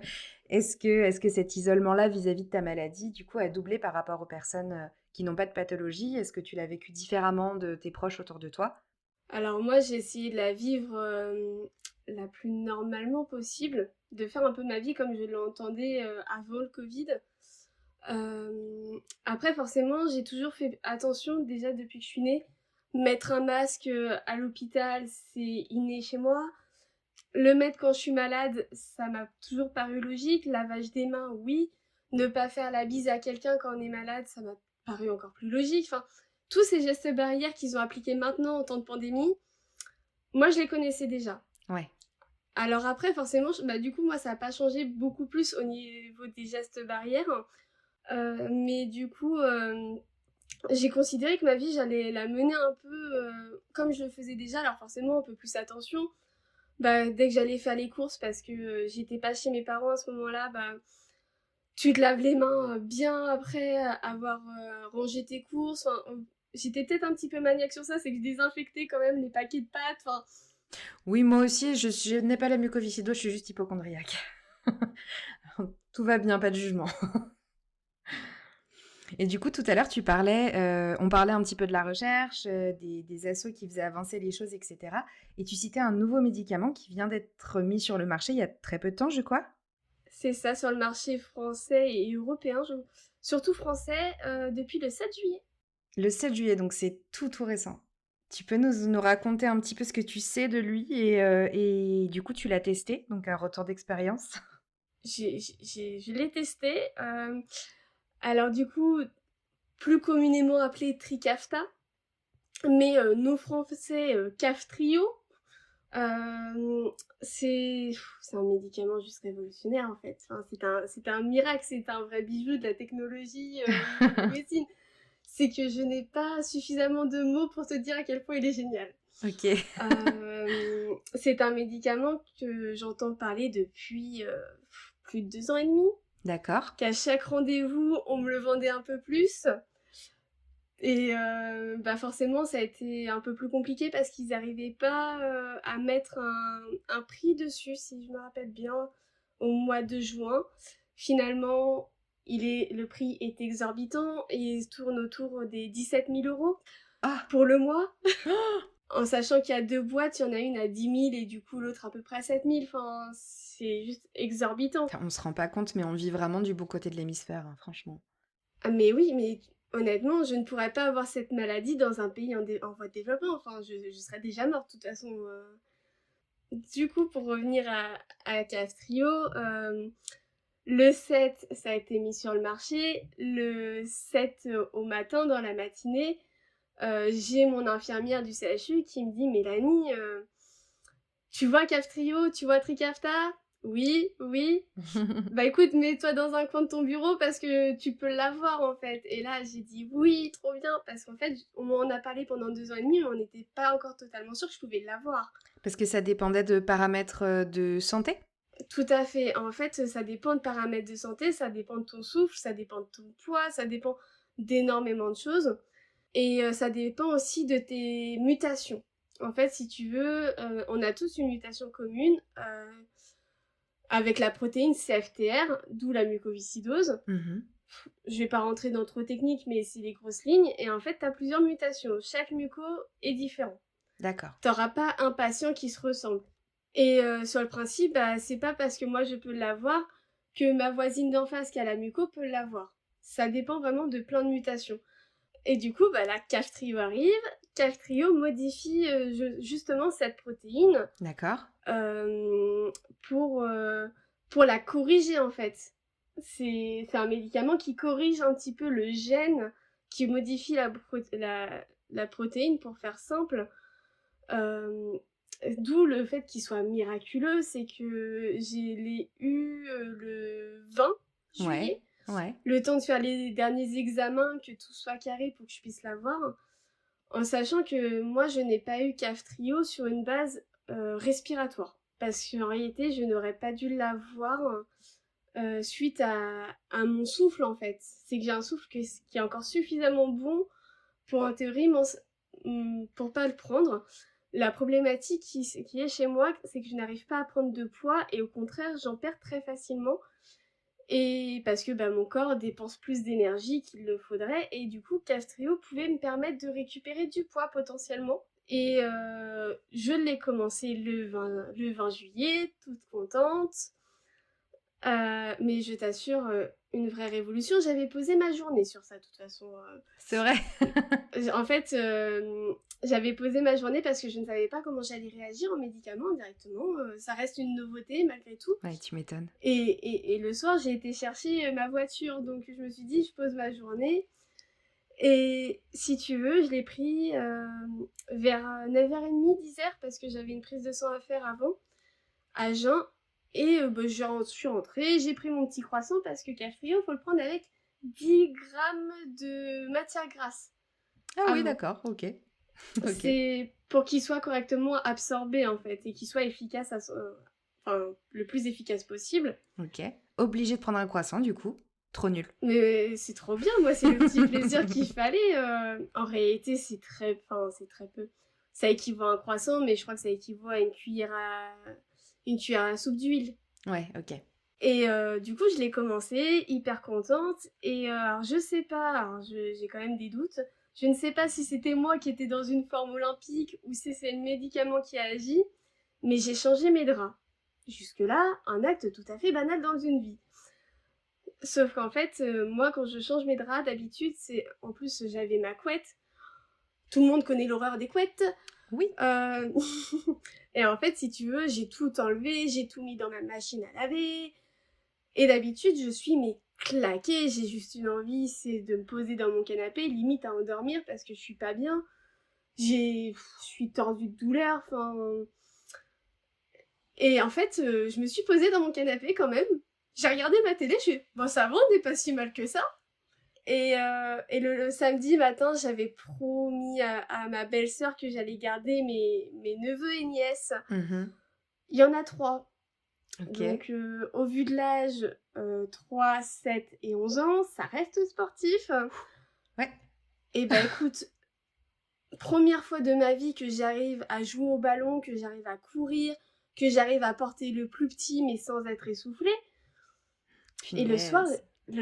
est-ce que cet isolement-là vis-à-vis de ta maladie, du coup, a doublé par rapport aux personnes qui n'ont pas de pathologie? Est-ce que tu l'as vécu différemment de tes proches autour de toi? Alors moi, j'ai essayé de la vivre la plus normalement possible, de faire un peu ma vie comme je l'entendais avant le Covid. Après, forcément, j'ai toujours fait attention, déjà depuis que je suis née. Mettre un masque à l'hôpital, c'est inné chez moi. Le mettre quand je suis malade, ça m'a toujours paru logique. Lavage des mains, oui. Ne pas faire la bise à quelqu'un quand on est malade, ça m'a paru encore plus logique. Enfin, tous ces gestes barrières qu'ils ont appliqués maintenant en temps de pandémie, moi je les connaissais déjà. Ouais. Alors après, forcément, du coup, moi ça n'a pas changé beaucoup plus au niveau des gestes barrières. Mais du coup, j'ai considéré que ma vie, j'allais la mener un peu comme je le faisais déjà. Alors forcément, un peu plus attention. Dès que j'allais faire les courses, parce que j'étais pas chez mes parents à ce moment-là, tu te laves les mains bien après avoir rangé tes courses. Enfin, j'étais peut-être un petit peu maniaque sur ça, c'est que je désinfectais quand même les paquets de pâtes. Enfin, Oui, moi aussi, je n'ai pas la mucoviscidose, je suis juste hypocondriaque. Tout va bien, pas de jugement. Et du coup, tout à l'heure, on parlait un petit peu de la recherche, des assos qui faisaient avancer les choses, etc. Et tu citais un nouveau médicament qui vient d'être mis sur le marché il y a très peu de temps, je crois. c'est ça sur le marché français et européen, surtout français, depuis le 7 juillet. Le 7 juillet, donc c'est tout récent. Tu peux nous raconter un petit peu ce que tu sais de lui et du coup, tu l'as testé, donc un retour d'expérience. Je l'ai testé. Alors du coup, plus communément appelé Trikafta, mais nos français Kaftrio. C'est un médicament juste révolutionnaire en fait. Enfin, c'est un miracle, c'est un vrai bijou de la technologie au niveau de la médecine. C'est que je n'ai pas suffisamment de mots pour te dire à quel point il est génial. Ok. C'est un médicament que j'entends parler depuis plus de 2 ans et demi. D'accord. Qu'à chaque rendez-vous, on me le vendait un peu plus. Et forcément, ça a été un peu plus compliqué parce qu'ils n'arrivaient pas à mettre un prix dessus, si je me rappelle bien, au mois de juin. Finalement, le prix est exorbitant et il tourne autour des 17 000 euros Ah. pour le mois. En sachant qu'il y a 2 boîtes, il y en a une à 10 000 et du coup l'autre à peu près à 7 000. Enfin, c'est juste exorbitant. On se rend pas compte, mais on vit vraiment du beau côté de l'hémisphère, hein, franchement. Ah, mais oui, mais honnêtement, je ne pourrais pas avoir cette maladie dans un pays en voie de développement. Enfin, je serais déjà morte de toute façon. Du coup, pour revenir à Castrio, le 7, ça a été mis sur le marché. Le 7 au matin, dans la matinée, j'ai mon infirmière du CHU qui me dit « Mélanie, tu vois Kaftrio, tu vois Trikafta ?» Oui, oui. Bah écoute, mets-toi dans un coin de ton bureau parce que tu peux l'avoir en fait. Et là, j'ai dit oui, trop bien, parce qu'en fait, on m'en a parlé pendant 2 ans et demi, mais on n'était pas encore totalement sûr que je pouvais l'avoir. Parce que ça dépendait de paramètres de santé? Tout à fait. En fait, ça dépend de paramètres de santé, ça dépend de ton souffle, ça dépend de ton poids, ça dépend d'énormément de choses. Et ça dépend aussi de tes mutations. En fait, si tu veux, on a tous une mutation commune. Avec la protéine CFTR, d'où la mucoviscidose. Je vais pas rentrer dans trop technique, mais c'est les grosses lignes. Et en fait, tu as plusieurs mutations. Chaque muco est différent. D'accord. T'auras pas un patient qui se ressemble. Et sur le principe, c'est pas parce que moi je peux l'avoir que ma voisine d'en face qui a la muco peut l'avoir. Ça dépend vraiment de plein de mutations. Et du coup, la Kaftrio arrive. Kaftrio modifie justement cette protéine. D'accord. Pour la corriger en fait. C'est un médicament qui corrige un petit peu le gène qui modifie la protéine, pour faire simple. D'où le fait qu'il soit miraculeux, c'est que je l'ai eu le 20 juillet. Ouais. Le temps de faire les derniers examens, que tout soit carré pour que je puisse l'avoir. En sachant que moi, je n'ai pas eu Kaftrio sur une base respiratoire. parce qu'en réalité, je n'aurais pas dû l'avoir suite à mon souffle, en fait. C'est que j'ai un souffle qui est encore suffisamment bon pour, en théorie, pour pas le prendre. La problématique qui est chez moi, c'est que je n'arrive pas à prendre de poids et au contraire, j'en perds très facilement. Et parce que mon corps dépense plus d'énergie qu'il le faudrait. Et du coup, Castrio pouvait me permettre de récupérer du poids potentiellement. Et je l'ai commencé le 20 juillet, toute contente. Mais je t'assure, une vraie révolution. J'avais posé ma journée sur ça, de toute façon. C'est vrai. En fait, j'avais posé ma journée parce que je ne savais pas comment j'allais réagir aux médicaments directement. Ça reste une nouveauté malgré tout. Ouais, tu m'étonnes. Et le soir, j'ai été chercher ma voiture. Donc, je me suis dit, je pose ma journée. Et si tu veux, je l'ai pris vers 9h30, 10h, parce que j'avais une prise de sang à faire avant, à jeun. Et je suis rentrée, j'ai pris mon petit croissant parce que Castrio, il faut le prendre avec 10 grammes de matière grasse Ah oui, avant. d'accord, ok. Ok. C'est pour qu'il soit correctement absorbé en fait et qu'il soit efficace, le plus efficace possible. Ok. Obligé de prendre un croissant, du coup. Trop nul. Mais c'est trop bien, moi c'est le petit plaisir qu'il fallait. En réalité, c'est très peu. Ça équivaut à un croissant, mais je crois que ça équivaut à une cuillère à soupe d'huile. Ouais, ok. Et du coup, je l'ai commencé, hyper contente. Et alors, je sais pas, alors, j'ai quand même des doutes. Je ne sais pas si c'était moi qui étais dans une forme olympique ou si c'est le médicament qui a agi, mais j'ai changé mes draps. Jusque-là, un acte tout à fait banal dans une vie. Sauf qu'en fait, moi, quand je change mes draps, d'habitude, en plus, j'avais ma couette. Tout le monde connaît l'horreur des couettes. Oui. Et en fait, si tu veux, j'ai tout enlevé, j'ai tout mis dans ma machine à laver. Et d'habitude, je suis claquée, j'ai juste une envie, c'est de me poser dans mon canapé, limite à endormir parce que je suis pas bien. Je suis tordue de douleur, Et en fait, je me suis posée dans mon canapé quand même. J'ai regardé ma télé, je suis bon, ça va, on n'est pas si mal que ça. Et le samedi matin, j'avais promis à ma belle-sœur que j'allais garder mes neveux et nièces. Mhm. Il y en a 3. Ok. Donc, au vu de l'âge, 3, 7 et 11 ans, ça reste sportif. Ouais. Et écoute, première fois de ma vie que j'arrive à jouer au ballon, que j'arrive à courir, que j'arrive à porter le plus petit mais sans être essoufflée. Et le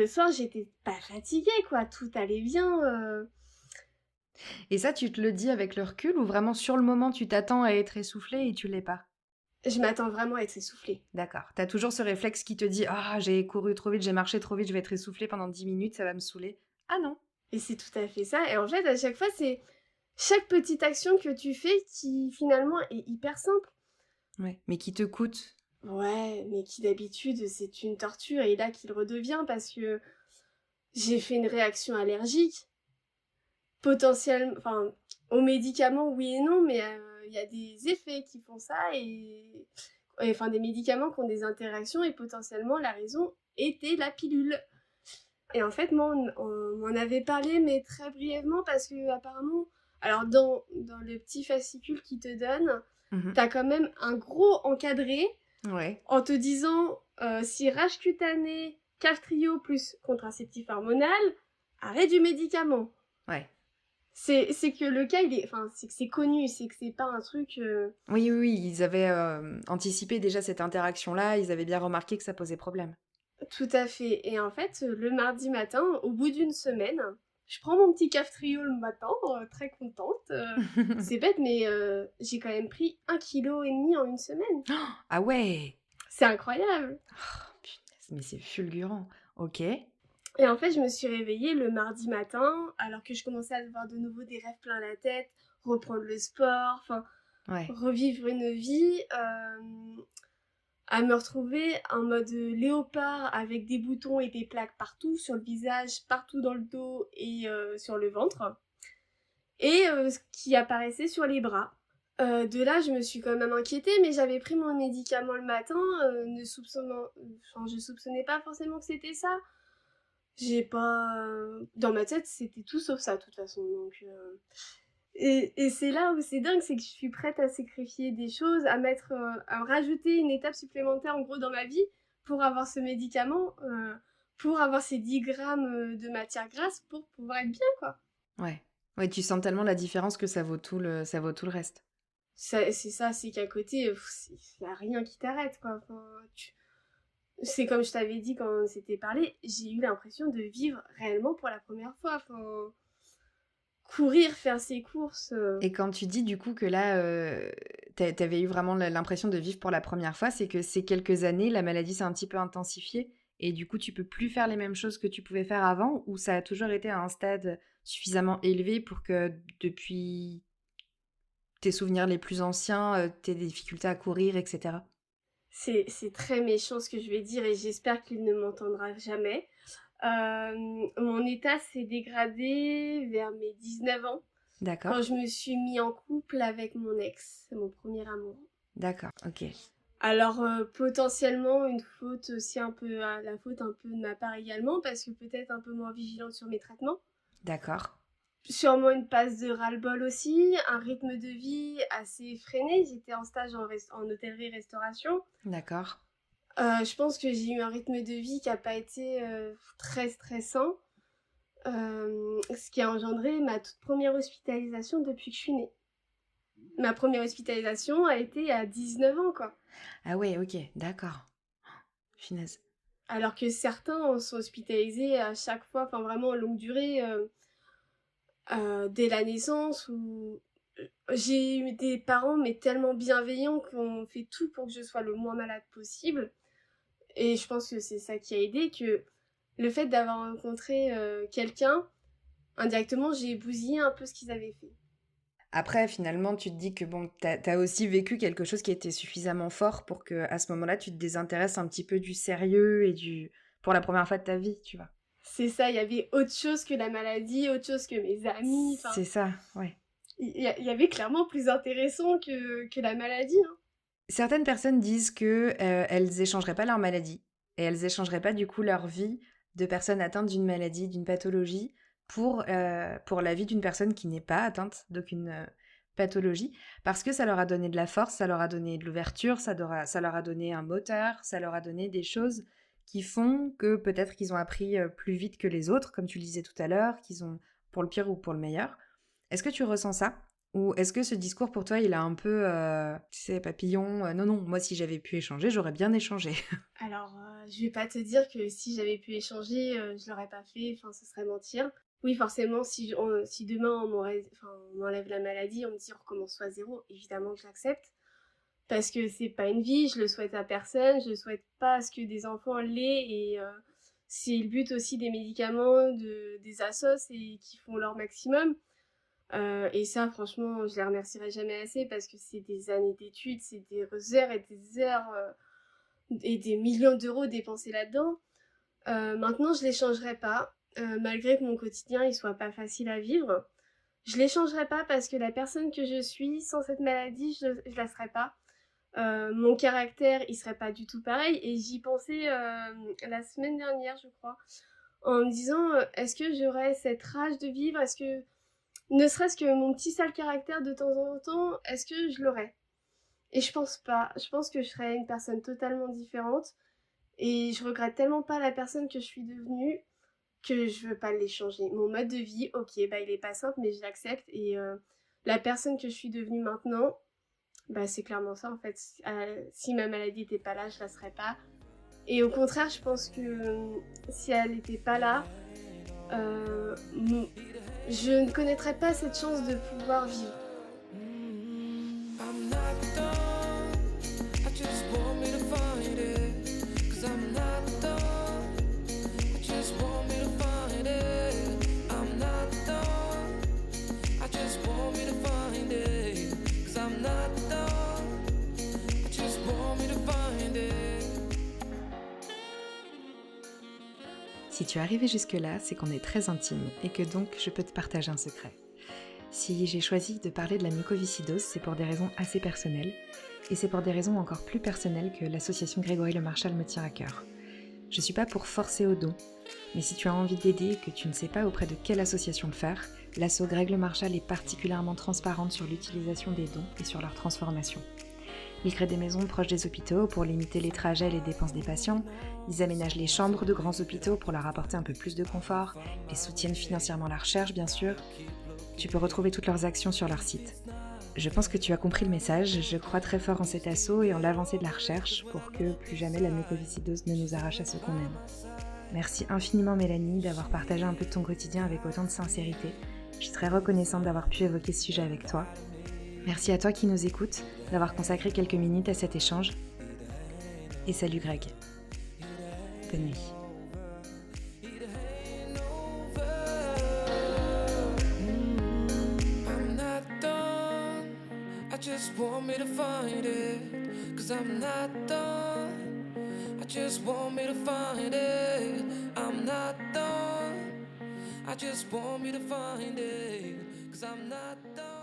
soir, j'étais pas fatiguée, quoi. Tout allait bien. Et ça, tu te le dis avec le recul ou vraiment sur le moment, tu t'attends à être essoufflé et tu l'es pas? Je m'attends vraiment à être essoufflée. D'accord. T'as toujours ce réflexe qui te dit ah, j'ai couru trop vite, j'ai marché trop vite, je vais être essoufflée pendant 10 minutes, ça va me saouler. Ah non. Et c'est tout à fait ça. Et en fait, à chaque fois, c'est chaque petite action que tu fais qui finalement est hyper simple. Ouais. Mais qui te coûte. Ouais, mais qui d'habitude c'est une torture et là qu'il redevient parce que j'ai fait une réaction allergique. Potentiellement, aux médicaments, oui et non, mais il y a des effets qui font ça des médicaments qui ont des interactions et potentiellement la raison était la pilule. Et en fait, moi, on m'en avait parlé, mais très brièvement, parce que apparemment, alors dans le petit fascicule qu'ils te donnent, Mhm. t'as quand même un gros encadré Ouais. en te disant si rage cutané, Kaftrio plus contraceptif hormonal, arrêt du médicament. Ouais. C'est que le cas, c'est que c'est connu, c'est que c'est pas un truc. Oui, oui, oui, ils avaient anticipé déjà cette interaction-là, ils avaient bien remarqué que ça posait problème. Tout à fait. Et en fait, le mardi matin, au bout d'une semaine, je prends mon petit Kaftrio le matin, très contente. C'est bête, mais j'ai quand même pris 1,5 kg en une semaine. Ah ouais. C'est incroyable. Oh, punaise, mais c'est fulgurant. Ok. Et en fait, je me suis réveillée le mardi matin, alors que je commençais à avoir de nouveau des rêves plein la tête, reprendre le sport, Ouais. revivre une vie, à me retrouver en mode léopard avec des boutons et des plaques partout sur le visage, partout dans le dos et sur le ventre, et ce qui apparaissait sur les bras. De là, je me suis quand même inquiétée, mais j'avais pris mon médicament le matin, je soupçonnais pas forcément que c'était ça. J'ai pas... Dans ma tête, c'était tout sauf ça, de toute façon. Donc, Et c'est là où c'est dingue, c'est que je suis prête à sacrifier des choses, à rajouter une étape supplémentaire en gros dans ma vie pour avoir ce médicament, pour avoir ces 10 grammes de matière grasse pour pouvoir être bien, quoi. Ouais. Ouais, tu sens tellement la différence que ça vaut tout le reste. C'est ça, c'est qu'à côté, il n'y a rien qui t'arrête, quoi. Enfin, c'est comme je t'avais dit quand on s'était parlé, j'ai eu l'impression de vivre réellement pour la première fois. Enfin, courir, faire ses courses. Et quand tu dis du coup que là, t'avais eu vraiment l'impression de vivre pour la première fois, c'est que ces quelques années, la maladie s'est un petit peu intensifiée et du coup, tu peux plus faire les mêmes choses que tu pouvais faire avant ou ça a toujours été à un stade suffisamment élevé pour que depuis tes souvenirs les plus anciens, t'aies des difficultés à courir, etc. C'est très méchant ce que je vais dire et j'espère qu'il ne m'entendra jamais. Mon état s'est dégradé vers mes 19 ans, D'accord, quand je me suis mis en couple avec mon ex, mon premier amour. d'accord, ok, Alors potentiellement une faute aussi la faute un peu de ma part également, parce que peut-être un peu moins vigilante sur mes traitements. d'accord, Sûrement une passe de ras-le-bol aussi, un rythme de vie assez effréné. J'étais en stage en hôtellerie-restauration. d'accord, Je pense que j'ai eu un rythme de vie qui n'a pas été très stressant, ce qui a engendré ma toute première hospitalisation depuis que je suis née. Ma première hospitalisation a été à 19 ans, quoi. ah ouais, ok, d'accord, finesse, Alors que certains sont hospitalisés à chaque fois, enfin vraiment en longue durée, dès la naissance. Ou j'ai eu des parents mais tellement bienveillants qui ont fait tout pour que je sois le moins malade possible. Et je pense que c'est ça qui a aidé, que le fait d'avoir rencontré quelqu'un, indirectement, j'ai bousillé un peu ce qu'ils avaient fait. Après, finalement, tu te dis que bon, t'as aussi vécu quelque chose qui était suffisamment fort pour que à ce moment-là, tu te désintéresses un petit peu du sérieux et pour la première fois de ta vie, tu vois. C'est ça, il y avait autre chose que la maladie, autre chose que mes amis. Enfin, C'est ça, ouais. il y avait clairement plus intéressant que la maladie, hein. Certaines personnes disent que elles échangeraient pas leur maladie et elles échangeraient pas du coup leur vie de personnes atteintes d'une maladie, d'une pathologie pour la vie d'une personne qui n'est pas atteinte d'aucune pathologie parce que ça leur a donné de la force, ça leur a donné de l'ouverture, ça leur a donné un moteur, ça leur a donné des choses qui font que peut-être qu'ils ont appris plus vite que les autres, comme tu le disais tout à l'heure, qu'ils ont pour le pire ou pour le meilleur. Est-ce que tu ressens ça? Ou est-ce que ce discours pour toi, il a un peu, tu sais, papillon, non, non, moi si j'avais pu échanger, j'aurais bien échangé. Alors, je vais pas te dire que si j'avais pu échanger, je l'aurais pas fait, enfin, ce serait mentir. Oui, forcément, si demain on m'enlève la maladie, on me dit on recommence à zéro, évidemment que j'accepte. Parce que c'est pas une vie, je le souhaite à personne, je souhaite pas à ce que des enfants l'aient, et c'est le but aussi des médicaments, des assos, et qui font leur maximum. Et ça, franchement, je les remercierai jamais assez parce que c'est des années d'études, c'est des heures et des heures et des millions d'euros dépensés là-dedans. Maintenant, je les changerai pas, malgré que mon quotidien il soit pas facile à vivre. Je les changerai pas parce que la personne que je suis sans cette maladie, je la serais pas. Mon caractère, il serait pas du tout pareil. Et j'y pensais la semaine dernière, je crois, en me disant est-ce que j'aurais cette rage de vivre? Est-ce que, ne serait-ce que mon petit sale caractère de temps en temps, est-ce que je l'aurais? Et je pense pas. Je pense que je serais une personne totalement différente. Et je regrette tellement pas la personne que je suis devenue que je veux pas l'échanger. Mon mode de vie, ok, bah il est pas simple, mais je l'accepte. Et la personne que je suis devenue maintenant, bah c'est clairement ça en fait. Si ma maladie était pas là, je la serais pas. Et au contraire, je pense que si elle était pas là, je ne connaîtrais pas cette chance de pouvoir vivre. I'm not done. I just want me to find it. 'Cause I'm not done. I just want me to find it. I'm not done. I just want me to find it. 'Cause I'm not done. I just want me to find it. Si tu es arrivé jusque-là, c'est qu'on est très intime et que donc je peux te partager un secret. Si j'ai choisi de parler de la mucoviscidose, c'est pour des raisons assez personnelles, et c'est pour des raisons encore plus personnelles que l'association Grégory Le Marchal me tient à cœur. Je suis pas pour forcer au don, mais si tu as envie d'aider et que tu ne sais pas auprès de quelle association le faire, l'asso Greg Le Marchal est particulièrement transparente sur l'utilisation des dons et sur leur transformation. Ils créent des maisons proches des hôpitaux pour limiter les trajets et les dépenses des patients, ils aménagent les chambres de grands hôpitaux pour leur apporter un peu plus de confort, et soutiennent financièrement la recherche bien sûr. Tu peux retrouver toutes leurs actions sur leur site. Je pense que tu as compris le message, je crois très fort en cet assaut et en l'avancée de la recherche pour que plus jamais la mucoviscidose ne nous arrache à ceux qu'on aime. Merci infiniment Mélanie d'avoir partagé un peu de ton quotidien avec autant de sincérité. Je suis très reconnaissante d'avoir pu évoquer ce sujet avec toi. Merci à toi qui nous écoutes, d'avoir consacré quelques minutes à cet échange. Et salut Greg. Bonne nuit. I'm not done. I just want me to find it. 'Cause I'm not done. I just want me to find it. I'm not done. I just want me to find it. 'Cause I'm not done.